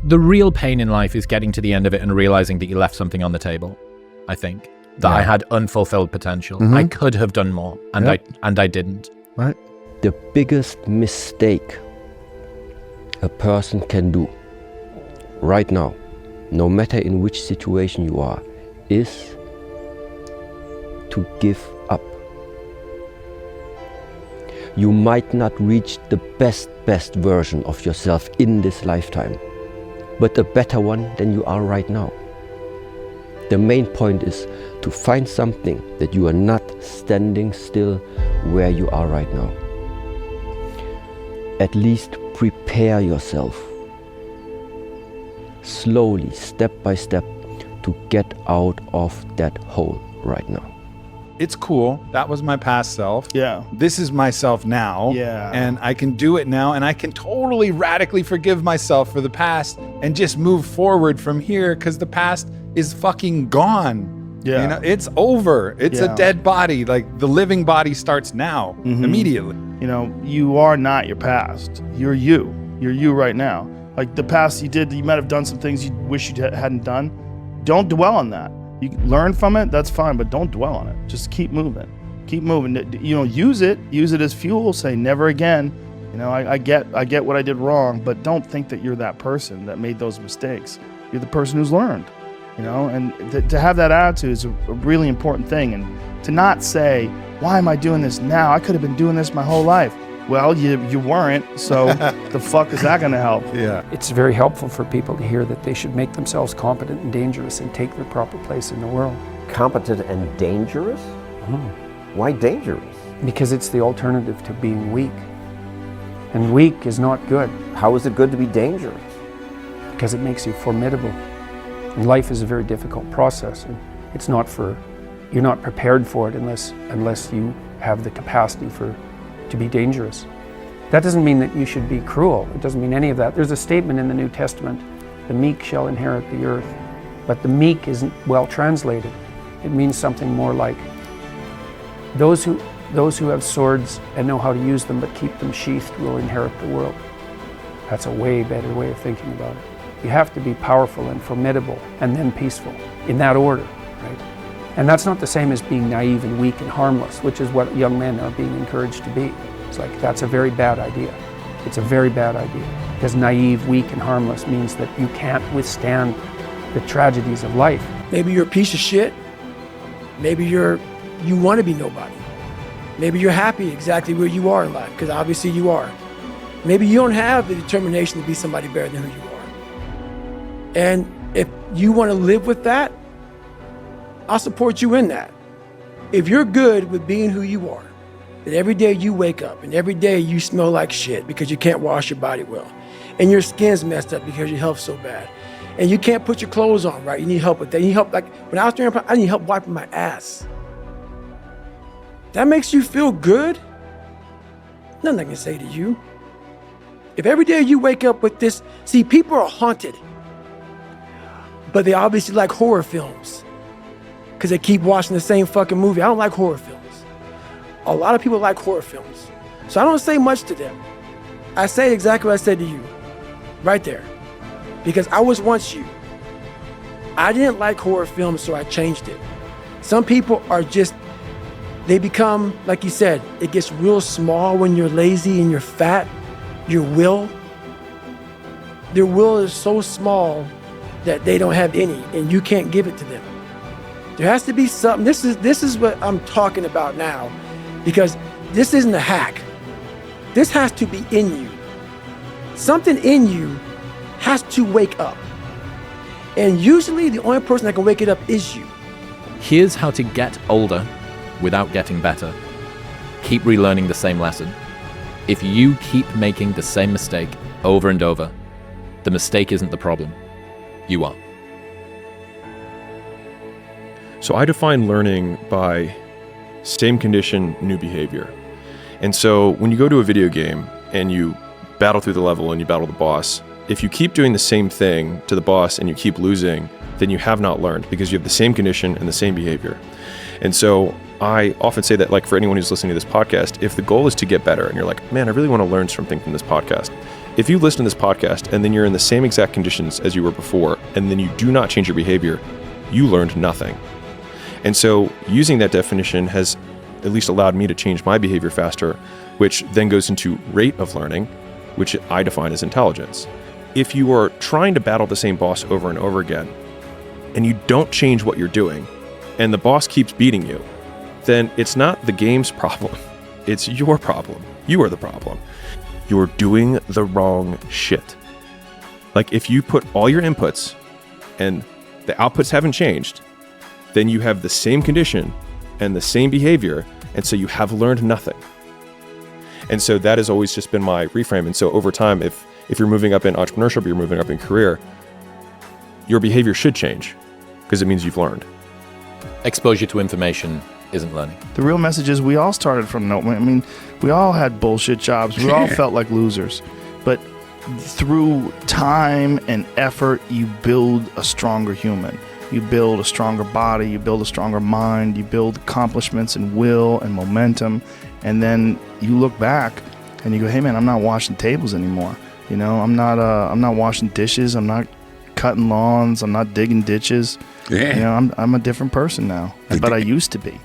The real pain in life is getting to the end of it and realizing that you left something on the table, I think. That I had unfulfilled potential. I could have done more, and I didn't. Right. The biggest mistake a person can do right now, no matter in which situation you are, is to give up. You might not reach the best version of yourself in this lifetime, but a better one than you are right now. The main point is to find something that you are not standing still where you are right now. At least prepare yourself slowly, step by step, to get out of that hole right now. It's cool. That was my past self. Yeah. This is myself now. Yeah. And I can do it now, and I can totally radically forgive myself for the past and just move forward from here, because the past is fucking gone. Yeah. You know, it's over. It's a dead body. Like, the living body starts now, immediately. You know, you are not your past. You're you. You're you right now. Like, the past you might have done some things you wish you hadn't done. Don't dwell on that. You learn from it, that's fine, but don't dwell on it. Just keep moving. Keep moving. You know, use it as fuel. Say never again. You know, I get what I did wrong, but don't think that you're that person that made those mistakes. You're the person who's learned. You know, and to have that attitude is a really important thing. And to not say, why am I doing this now? I could have been doing this my whole life. Well, you weren't, so the fuck is that going to help? Yeah. It's very helpful for people to hear that they should make themselves competent and dangerous and take their proper place in the world. Competent and dangerous? Why dangerous? Because it's the alternative to being weak. And weak is not good. How is it good to be dangerous? Because it makes you formidable. And life is a very difficult process, and it's not you're not prepared for it unless you have the capacity to be dangerous. That doesn't mean that you should be cruel. It doesn't mean any of that. There's a statement in the New Testament, the meek shall inherit the earth. But the meek isn't well translated. It means something more like those who have swords and know how to use them but keep them sheathed will inherit the world. That's a way better way of thinking about it. You have to be powerful and formidable and then peaceful, in that order, right? And that's not the same as being naive and weak and harmless, which is what young men are being encouraged to be. It's like, that's a very bad idea. It's a very bad idea. Because naive, weak, and harmless means that you can't withstand the tragedies of life. Maybe you're a piece of shit. Maybe you want to be nobody. Maybe you're happy exactly where you are in life, because obviously you are. Maybe you don't have the determination to be somebody better than who you are. And if you want to live with that, I'll support you in that. If you're good with being who you are, that every day you wake up and every day you smell like shit because you can't wash your body well, and your skin's messed up because your health's so bad, and you can't put your clothes on right, you need help with that. You need help, like when I was doing, I need help wiping my ass. That makes you feel good? Nothing I can say to you. If every day you wake up with this, see, people are haunted, but they obviously like horror films because they keep watching the same fucking movie. I don't like horror films. A lot of people like horror films. So I don't say much to them. I say exactly what I said to you, right there. Because I was once you. I didn't like horror films, so I changed it. Some people are just, they become, like you said, it gets real small when you're lazy and you're fat. Your will, their will is so small that they don't have any, and you can't give it to them. There has to be something. This is what I'm talking about now, because this isn't a hack. This has to be in you. Something in you has to wake up. And usually the only person that can wake it up is you. Here's how to get older without getting better. Keep relearning the same lesson. If you keep making the same mistake over and over, the mistake isn't the problem. You are. So I define learning by same condition, new behavior. And so when you go to a video game and you battle through the level and you battle the boss, if you keep doing the same thing to the boss and you keep losing, then you have not learned, because you have the same condition and the same behavior. And so I often say that, like, for anyone who's listening to this podcast, if the goal is to get better and you're like, man, I really want to learn something from this podcast, If you listen to this podcast and then you're in the same exact conditions as you were before, and then you do not change your behavior, you learned nothing. And so using that definition has at least allowed me to change my behavior faster, which then goes into rate of learning, which I define as intelligence. If you are trying to battle the same boss over and over again, and you don't change what you're doing, and the boss keeps beating you, then it's not the game's problem. It's your problem. You are the problem. You're doing the wrong shit. Like if you put all your inputs and the outputs haven't changed, then you have the same condition and the same behavior, and so you have learned nothing. And so that has always just been my reframe. And so over time, if you're moving up in entrepreneurship, you're moving up in career, your behavior should change because it means you've learned. Exposure to information isn't learning. The real message is we all started from no. I mean, we all had bullshit jobs. We all felt like losers. But through time and effort, you build a stronger human. You build a stronger body. You build a stronger mind. You build accomplishments and will and momentum. And then you look back and you go, hey man, I'm not washing tables anymore. You know, I'm not washing dishes. I'm not cutting lawns. I'm not digging ditches. Yeah. You know, I'm a different person now, but I used to be.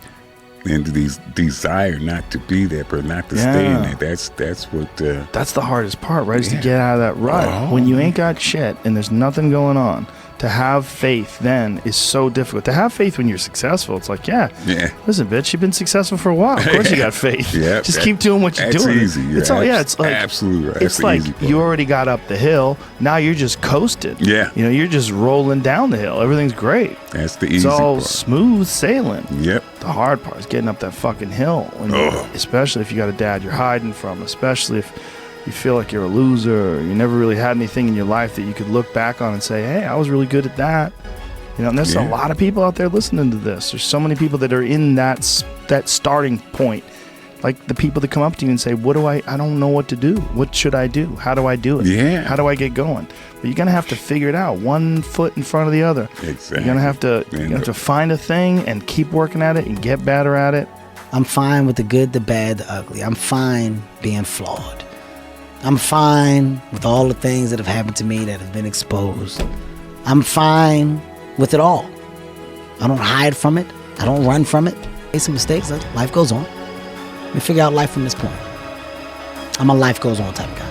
And these desire not to be there, but not to stay in it. That's what. That's the hardest part, right? Is to get out of that rut. When you ain't got shit and there's nothing going on, to have faith then is so difficult. To have faith when you're successful, it's like, listen, bitch, you've been successful for a while. Of course you got faith. Just keep doing what you're doing. That's easy. It's all, it's like absolutely right. It's like you already got up the hill. Now you're just coasting. Yeah. You know, you're just rolling down the hill. Everything's great. That's the easy part. It's all part. smooth sailing. Yep. The hard part is getting up that fucking hill. Especially if you got a dad you're hiding from. Especially if you feel like you're a loser, or you never really had anything in your life that you could look back on and say, hey, I was really good at that. You know, and there's a lot of people out there listening to this. There's so many people that are in that starting point. Like the people that come up to you and say, I don't know what to do. What should I do? How do I do it? Yeah. How do I get going? But you're going to have to figure it out, one foot in front of the other. Exactly. You're going to have to find a thing and keep working at it and get better at it. I'm fine with the good, the bad, the ugly. I'm fine being flawed. I'm fine with all the things that have happened to me that have been exposed. I'm fine with it all. I don't hide from it. I don't run from it. Make some mistakes. Life goes on. Let me figure out life from this point. I'm a life goes on type of guy.